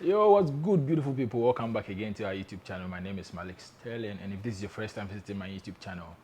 Yo, what's good, beautiful people? Welcome back again to our YouTube channel. My name is Malik Sterling, and if this is your first time visiting my YouTube channel,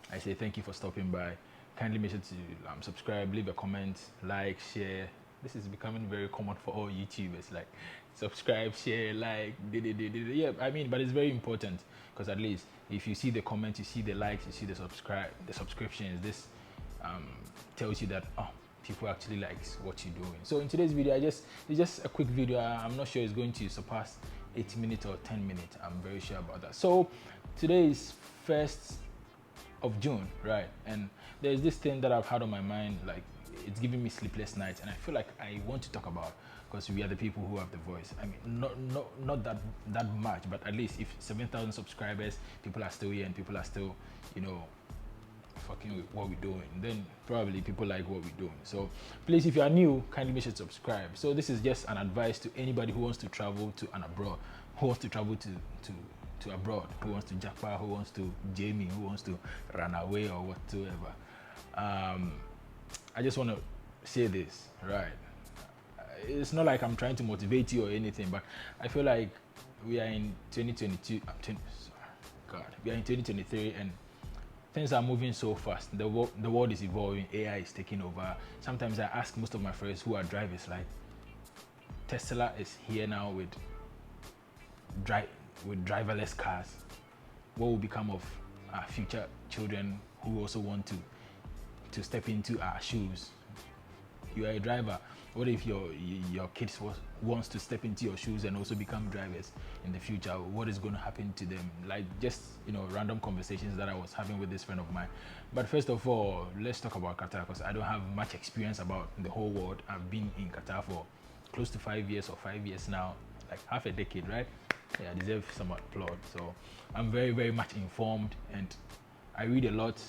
I say thank you for stopping by. Kindly make sure to subscribe, leave a comment, like, share. This is becoming very common for all YouTubers. Like, subscribe, share, like, yeah. I mean, but it's very important because at least if you see the comments, you see the likes, you see the subscriptions. This um, tells you that people actually likes what you're doing. So in today's video, it's just a quick video. I'm not sure it's going to surpass 8 minutes or 10 minutes. I'm very sure about that. So today is 1st of June, right? And there's this thing that I've had on my mind, like it's giving me sleepless nights, and I feel like I want to talk about because we are the people who have the voice. I mean, not that much, but at least if 7,000 subscribers, people are still here and people are still, fucking with what we're doing, then probably people like what we're doing. So please, if you are new, kindly make sure to subscribe. So this is just an advice to anybody who wants to travel to an abroad, who wants to travel to abroad, who wants to Japan, who wants to Jamie, who wants to run away or whatsoever. I just want to say this, right? It's not like I'm trying to motivate you or anything, but I feel like we are in 2022. We are in 2023, and things are moving so fast. The world is evolving. AI is taking over. Sometimes I ask most of my friends who are drivers, like, Tesla is here now with driverless cars. What will become of our future children who also want to step into our shoes? You are a driver. What if your kids wants to step into your shoes and also become drivers in the future? What is going to happen to them? Like, just random conversations that I was having with this friend of mine. But first of all, let's talk about Qatar, because I don't have much experience about the whole world. I've been in Qatar for close to 5 years or 5 years now, like half a decade, right? Yeah, I deserve some applaud. So I'm very, very much informed, and I read a lot.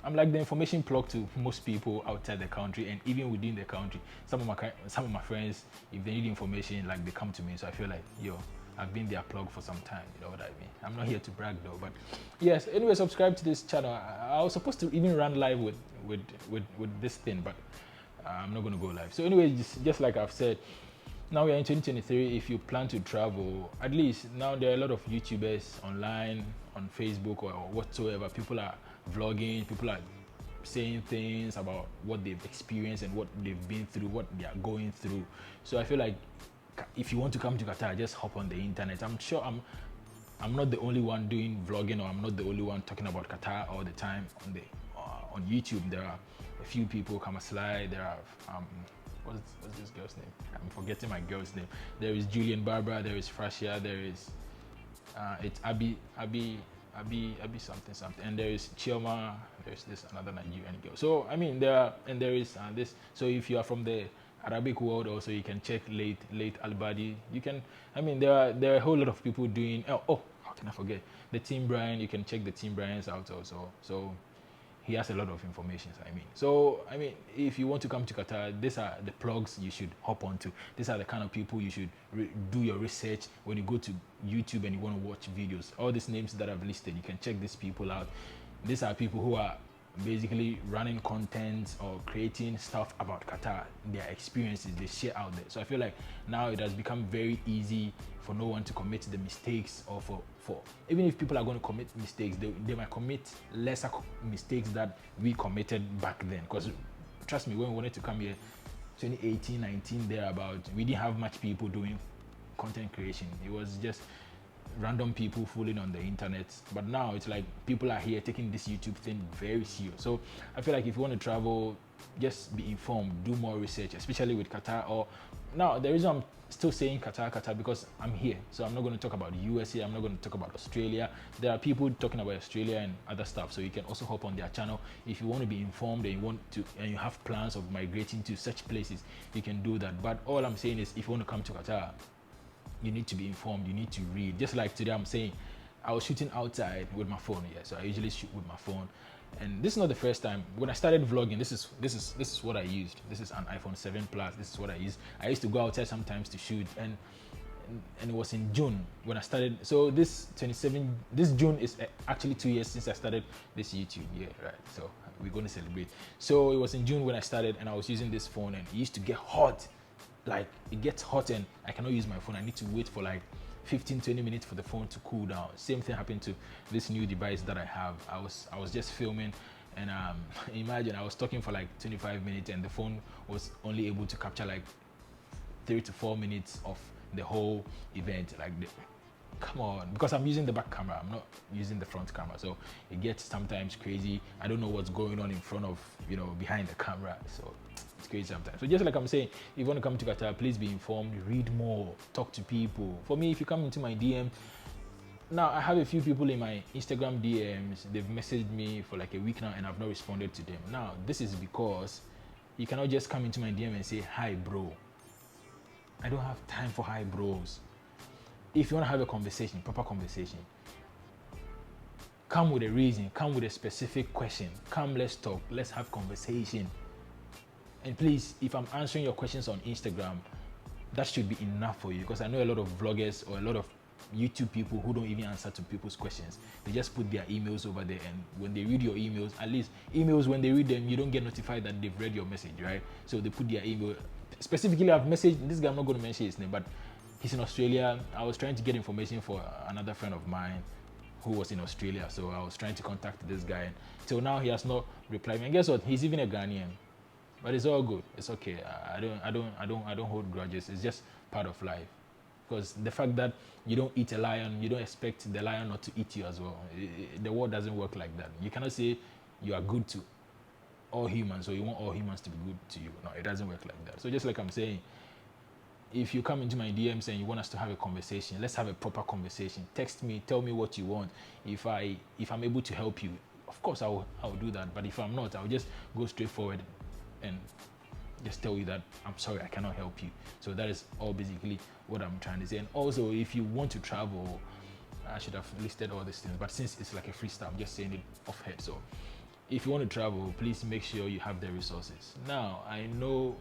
I'm like the information plug to most people outside the country and even within the country. Some of my friends, if they need information, like, they come to me. So I feel like, I've been their plug for some time. You know what I mean? I'm not here to brag though, but yes. Anyway, subscribe to this channel. I was supposed to even run live with this thing, but I'm not going to go live. So anyway, just like I've said, now we are in 2023. If you plan to travel, at least now there are a lot of YouTubers online, on Facebook or whatsoever. People are vlogging, people are saying things about what they've experienced and what they've been through, what they are going through. So I feel like if you want to come to Qatar, just hop on the internet. I'm sure I'm not the only one doing vlogging, or I'm not the only one talking about Qatar all the time on YouTube. There are a few people, Kamaslai, there are what's this girl's name? I'm forgetting my girl's name. There is Julian Barbara, there is Frashia, there is it's Abby something, and there is Chioma, there's this another Nigerian girl. So I mean, there is this. So if you are from the Arabic world, also you can check late Albadi. You can, I mean, there are a whole lot of people doing. Oh, how can I forget the Team Brian? You can check the Team Brian's out also. So he has a lot of information. So I mean, if you want to come to Qatar, these are the plugs you should hop onto. These are the kind of people you should do your research when you go to YouTube and you want to watch videos. All these names that I've listed, you can check these people out. These are people who are basically running content or creating stuff about Qatar, their experiences they share out there. So I feel like now it has become very easy for no one to commit the mistakes, or for even if people are going to commit mistakes, they might commit lesser mistakes that we committed back then. Because trust me, when we wanted to come here 2018, 19, thereabout, we didn't have much people doing content creation. It was just random people fooling on the internet. But now it's like people are here taking this YouTube thing very serious. So I feel like if you want to travel, just be informed, do more research, especially with Qatar. Or now the reason I'm still saying Qatar because I'm here, so I'm not going to talk about the USA, I'm not going to talk about Australia. There are people talking about Australia and other stuff, so you can also hop on their channel if you want to be informed and you have plans of migrating to such places. You can do that. But all I'm saying is, if you want to come to Qatar, you need to be informed, you need to read. Just like today, I'm saying I was shooting outside with my phone. Yeah, so I usually shoot with my phone, and this is not the first time. When I started vlogging, this is what I used. This is an iPhone 7 Plus. This is what I used. I used to go outside sometimes to shoot, and it was in June when I started. So this June is actually 2 years since I started this YouTube. Yeah, right. So we're going to celebrate. So it was in June when I started, and I was using this phone, and it used to get hot. like it gets hot and I cannot use my phone. I need to wait for like 15-20 minutes for the phone to cool down. Same thing happened to this new device that I have. I was just filming, and imagine I was talking for like 25 minutes and the phone was only able to capture like 3 to 4 minutes of the whole event. Like come on, because I'm using the back camera, I'm not using the front camera, so it gets sometimes crazy. I don't know what's going on in front of, behind the camera, so it's crazy sometimes. So just like I'm saying, if you want to come to Qatar, please be informed, read more, talk to people. For me, if you come into my DM now, I have a few people in my Instagram DMs, they've messaged me for like a week now and I've not responded to them. Now this is because you cannot just come into my DM and say hi bro. I don't have time for hi bros. If you want to have a conversation, proper conversation, come with a reason, come with a specific question. Come, let's talk, let's have conversation. And please, if I'm answering your questions on Instagram, that should be enough for you, because I know a lot of vloggers or a lot of YouTube people who don't even answer to people's questions. They just put their emails over there, and when they read your emails, at least emails, when they read them, you don't get notified that they've read your message, right? So they put their email. Specifically, I've messaged this guy, I'm not going to mention his name, but he's in Australia. I was trying to get information for another friend of mine who was in Australia, so I was trying to contact this guy. Till now, he has not replied me. And guess what? He's even a Ghanaian, but it's all good. It's okay. I don't hold grudges. It's just part of life. Because the fact that you don't eat a lion, you don't expect the lion not to eat you as well. The world doesn't work like that. You cannot say you are good to all humans, so you want all humans to be good to you. No, it doesn't work like that. So just like I'm saying, if you come into my DMs and you want us to have a conversation, let's have a proper conversation. Text me, tell me what you want. If I'm able to help you, of course I will do that. But if I'm not, I'll just go straight forward and just tell you that I'm sorry, I cannot help you. So that is all basically what I'm trying to say. And also, if you want to travel, I should have listed all these things, but since it's like a freestyle, I'm just saying it off head. So if you want to travel, please make sure you have the resources. Now, I know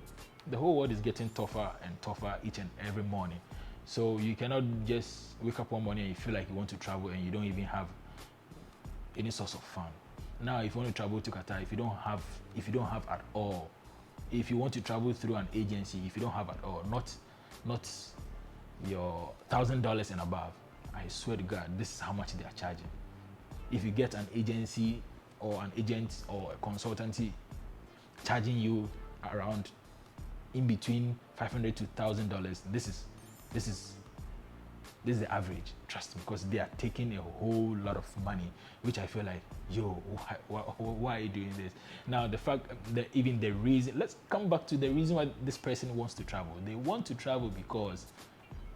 the whole world is getting tougher and tougher each and every morning. So you cannot just wake up one morning and you feel like you want to travel and you don't even have any source of fun. Now, if you want to travel to Qatar, if you don't have at all, if you want to travel through an agency, if you don't have at all, not your $1,000 and above, I swear to God, this is how much they are charging. If you get an agency or an agent or a consultancy charging you around in between $500 to $1,000, this is the average. Trust me, because they are taking a whole lot of money, which I feel like, yo, why are you doing this? Now, the fact that even the reason, let's come back to the reason why this person wants to travel. They want to travel because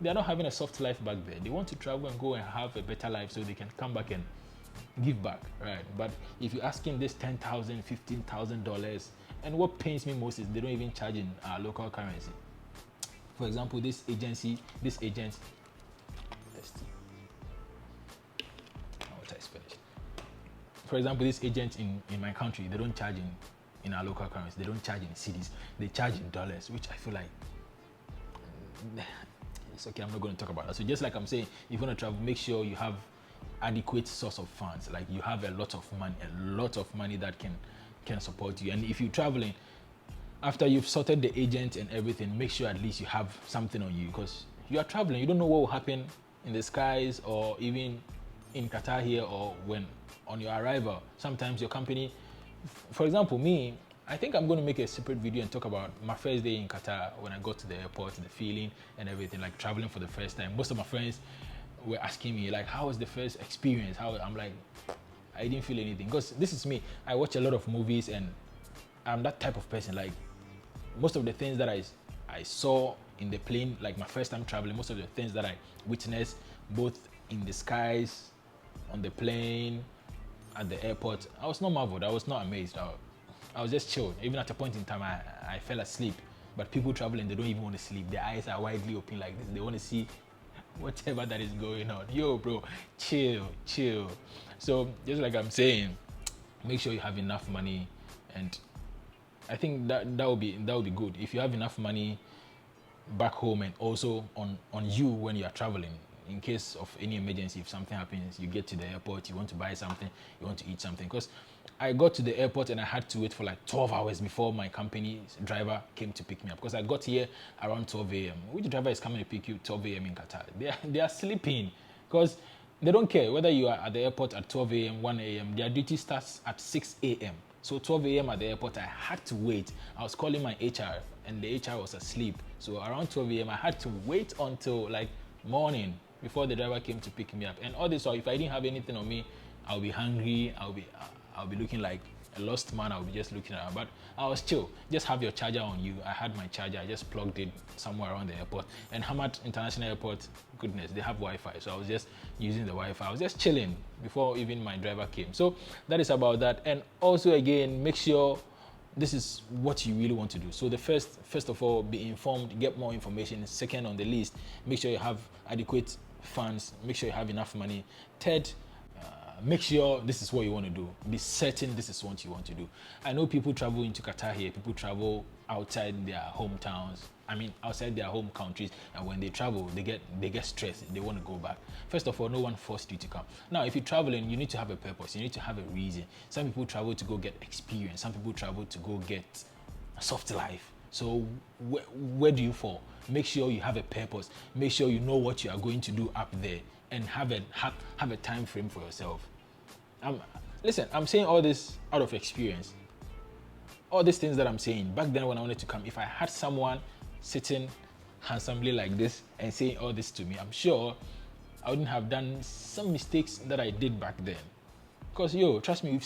they are not having a soft life back there. They want to travel and go and have a better life so they can come back and give back, right? But if you ask him this $10,000, $15,000, and what pains me most is they don't even charge in our local currency. For example, this agent, let's see. Water is finished. For example, this agent in my country, they don't charge in our local currency. They don't charge in cities. They charge in dollars, which I feel like it's okay. I'm not going to talk about that. So just like I'm saying, if you want to travel, make sure you have adequate source of funds. Like you have a lot of money that can support you. And if you're traveling, after you've sorted the agent and everything, make sure at least you have something on you, because you are traveling. You don't know what will happen in the skies or even in Qatar here, or when on your arrival. Sometimes your company, for example, me, I think I'm going to make a separate video and talk about my first day in Qatar when I got to the airport, the feeling and everything, like traveling for the first time. Most of my friends were asking me like, how was the first experience? I'm like, I didn't feel anything, because this is me. I watch a lot of movies and I'm that type of person. Like most of the things that I saw in the plane, like my first time traveling, most of the things that I witnessed both in the skies, on the plane, at the airport, I was not marveled. I was not amazed. I was just chilled. Even at a point in time, I fell asleep. But people traveling, they don't even want to sleep. Their eyes are widely open like this. They want to see whatever that is going on. Yo, bro, chill. So just like I'm saying, make sure you have enough money, and I think that would be good. If you have enough money back home and also on you when you are traveling, in case of any emergency, if something happens, you get to the airport, you want to buy something, you want to eat something. Because I got to the airport and I had to wait for like 12 hours before my company's driver came to pick me up, because I got here around 12 a.m. Which driver is coming to pick you 12 a.m. in Qatar? They are sleeping, because they don't care whether you are at the airport at 12 a.m., 1 a.m. Their duty starts at 6 a.m. So 12 a.m. at the airport, I had to wait. I was calling my HR and the HR was asleep. So around 12 a.m. I had to wait until like morning before the driver came to pick me up. And all this while, if I didn't have anything on me, I'll be hungry, I'll be looking like a lost man. I'll be just looking around, but I was chill. Just have your charger on you. I had my charger. I just plugged it somewhere around the airport. And Hamad International Airport, goodness, they have Wi-Fi. So I was just using the Wi-Fi. I was just chilling before even my driver came. So that is about that. And also, again, make sure this is what you really want to do. So the first of all, be informed, get more information. Second on the list, make sure you have adequate funds. Make sure you have enough money. Third, make sure this is what you want to do. Be certain this is what you want to do. I know people travel into Qatar here. People travel outside their hometowns. I mean, outside their home countries. And when they travel, they get stressed. They want to go back. First of all, no one forced you to come. Now, if you're traveling, you need to have a purpose. You need to have a reason. Some people travel to go get experience. Some people travel to go get a soft life. So where do you fall? Make sure you have a purpose. Make sure you know what you are going to do up there, and have a time frame for yourself. Listen, I'm saying all this out of experience. All these things that I'm saying, back then when I wanted to come, if I had someone sitting handsomely like this and saying all this to me, I'm sure I wouldn't have done some mistakes that I did back then. Because trust me,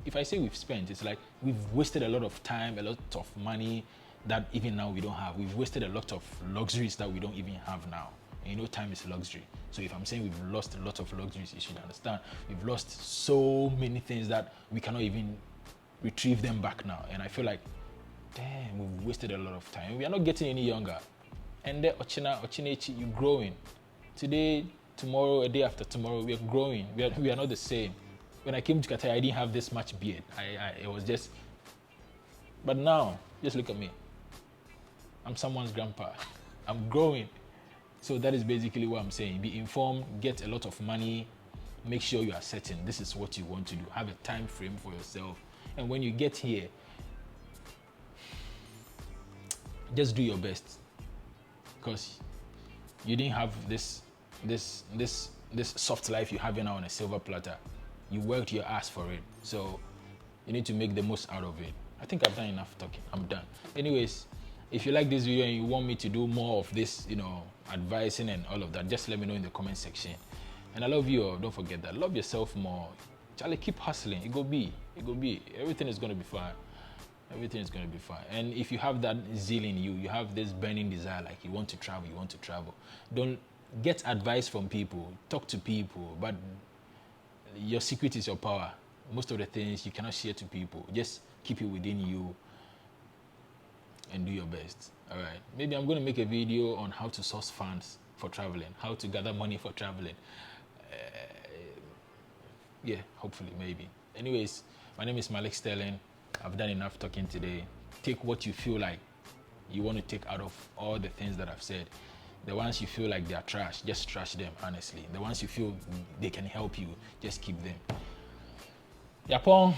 if I say we've spent, it's like we've wasted a lot of time, a lot of money that even now we don't have. We've wasted a lot of luxuries that we don't even have now. And time is luxury. So if I'm saying we've lost a lot of luxuries, you should understand we've lost so many things that we cannot even retrieve them back now. And I feel like, damn, we've wasted a lot of time. We are not getting any younger. And then Ochinechi, you're growing. Today, tomorrow, a day after tomorrow, we are growing. We are not the same. When I came to Qatar, I didn't have this much beard. It was just, but now, just look at me. I'm someone's grandpa. I'm growing. So that is basically what I'm saying. Be informed, get a lot of money, make sure you are certain this is what you want to do. Have a time frame for yourself. And when you get here, just do your best. Because you didn't have this soft life you have now on a silver platter. You worked your ass for it. So you need to make the most out of it. I think I've done enough talking. I'm done. Anyways, if you like this video and you want me to do more of this, advising and all of that, just let me know in the comment section. And I love you all. Don't forget that. Love yourself more. Charlie, keep hustling. It go be. Everything is going to be fine. Everything is going to be fine. And if you have that zeal in you, you have this burning desire, like you want to travel. Don't get advice from people. Talk to people. But your secret is your power. Most of the things you cannot share to people. Just keep it within you and do your best. All right. Maybe I'm going to make a video on how to source funds for traveling, how to gather money for traveling. Yeah, hopefully, maybe. Anyways, my name is Malik Sterling. I've done enough talking today. Take what you feel like you want to take out of all the things that I've said. The ones you feel like they are trash, just trash them, honestly. The ones you feel they can help you, just keep them. Yapon.